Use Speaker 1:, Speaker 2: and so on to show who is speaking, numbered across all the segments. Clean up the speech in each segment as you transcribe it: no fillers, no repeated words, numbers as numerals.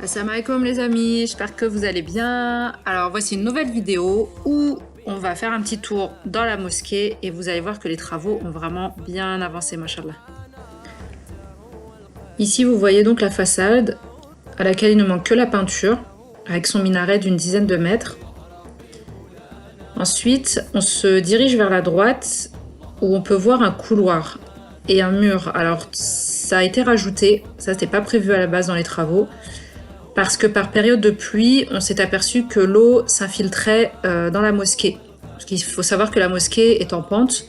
Speaker 1: Assalamu alaikum les amis, j'espère que vous allez bien. Alors voici une nouvelle vidéo où on va faire un petit tour dans la mosquée et vous allez voir que les travaux ont vraiment bien avancé, machallah. Ici vous voyez donc la façade à laquelle il ne manque que la peinture avec son minaret d'une dizaine de mètres. Ensuite on se dirige vers la droite où on peut voir un couloir et un mur. Alors ça a été rajouté, ça c'était pas prévu à la base dans les travaux. Parce que par période de pluie, on s'est aperçu que l'eau s'infiltrait dans la mosquée. Parce qu'il faut savoir que la mosquée est en pente,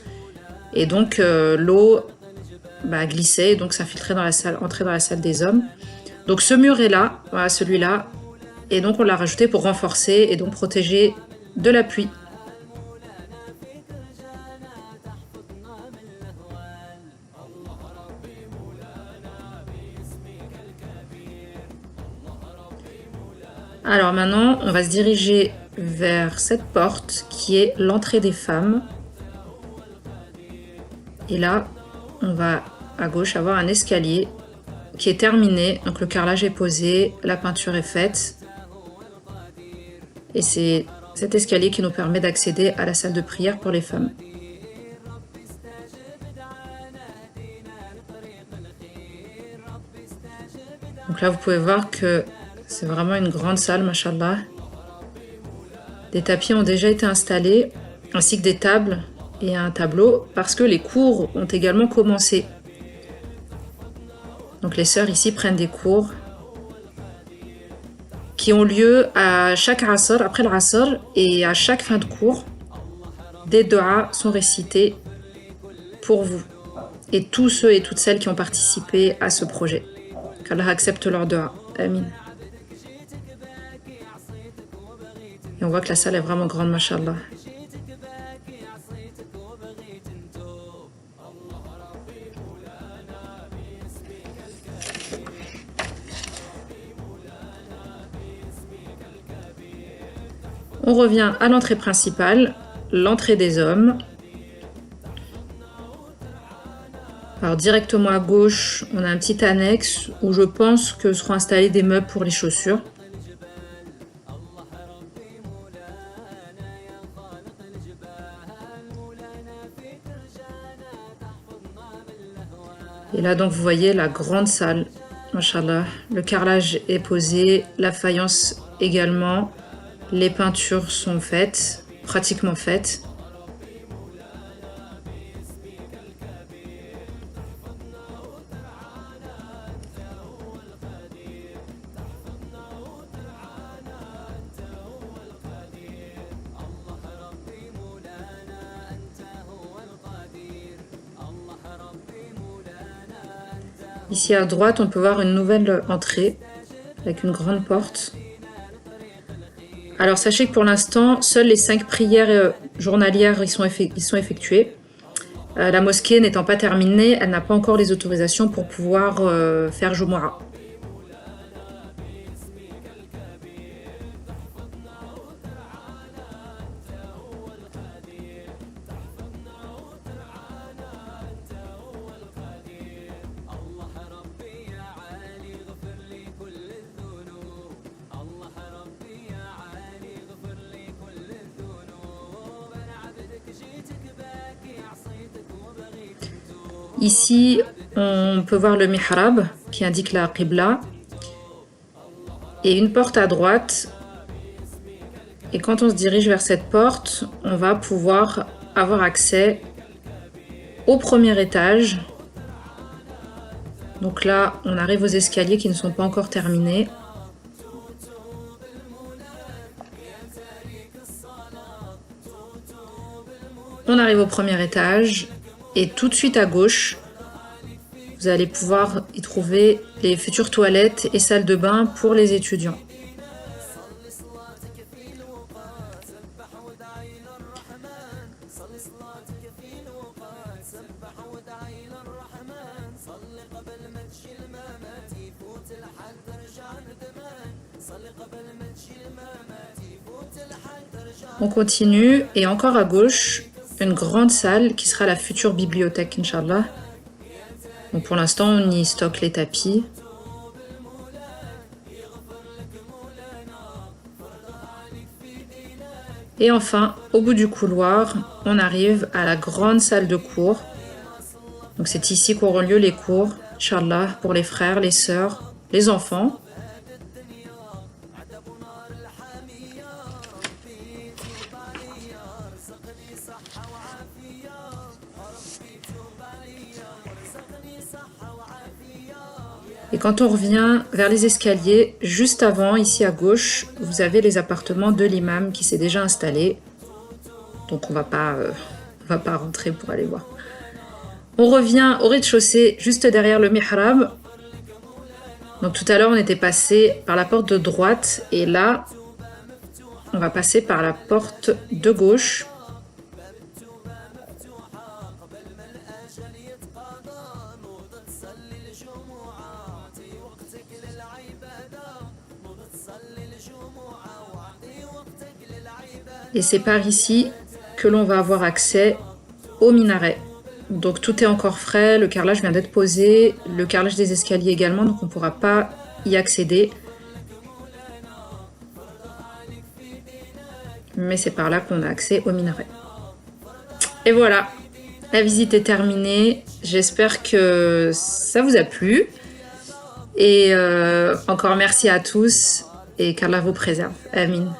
Speaker 1: et donc l'eau glissait, et donc s'infiltrait dans la salle, entrait dans la salle des hommes. Donc ce mur est là, voilà celui-là, et donc on l'a rajouté pour renforcer et donc protéger de la pluie. Alors maintenant, on va se diriger vers cette porte qui est l'entrée des femmes. Et là, on va à gauche avoir un escalier qui est terminé. Donc le carrelage est posé, la peinture est faite. Et c'est cet escalier qui nous permet d'accéder à la salle de prière pour les femmes. Donc là, vous pouvez voir que c'est vraiment une grande salle, mashallah. Des tapis ont déjà été installés, ainsi que des tables et un tableau, parce que les cours ont également commencé. Donc les sœurs ici prennent des cours qui ont lieu à chaque asr, après le asr, et à chaque fin de cours, des doigts sont récités pour vous et tous ceux et toutes celles qui ont participé à ce projet. Qu'Allah accepte leurs doigts. Amin. Et on voit que la salle est vraiment grande, mashallah. On revient à l'entrée principale, l'entrée des hommes. Alors directement à gauche, on a un petit annexe où je pense que seront installés des meubles pour les chaussures. Et là donc vous voyez la grande salle, machallah. Le carrelage est posé, la faïence également. Les peintures sont faites, pratiquement faites. Ici à droite, on peut voir une nouvelle entrée avec une grande porte. Alors sachez que pour l'instant, seules les 5 prières journalières y sont effectuées. La mosquée n'étant pas terminée, elle n'a pas encore les autorisations pour pouvoir faire Jumu'ah. Ici, on peut voir le mihrab qui indique la qibla et une porte à droite. Et quand on se dirige vers cette porte, on va pouvoir avoir accès au premier étage. Donc là, on arrive aux escaliers qui ne sont pas encore terminés. On arrive au premier étage. Et tout de suite à gauche, vous allez pouvoir y trouver les futures toilettes et salles de bain pour les étudiants. On continue et encore à gauche, une grande salle qui sera la future bibliothèque, Inch'Allah. Donc pour l'instant, on y stocke les tapis. Et enfin, au bout du couloir, on arrive à la grande salle de cours. Donc c'est ici qu'auront lieu les cours, Inch'Allah, pour les frères, les sœurs, les enfants. Et quand on revient vers les escaliers, juste avant, ici à gauche, vous avez les appartements de l'imam qui s'est déjà installé. Donc on va pas rentrer pour aller voir. On revient au rez-de-chaussée, juste derrière le mihrab. Donc tout à l'heure, on était passé par la porte de droite. Et là, on va passer par la porte de gauche. Et c'est par ici que l'on va avoir accès au minaret. Donc tout est encore frais, le carrelage vient d'être posé, le carrelage des escaliers également, donc on ne pourra pas y accéder. Mais c'est par là qu'on a accès au minaret. Et voilà, la visite est terminée. J'espère que ça vous a plu. Et encore merci à tous et qu'Allah vous préserve. Amin.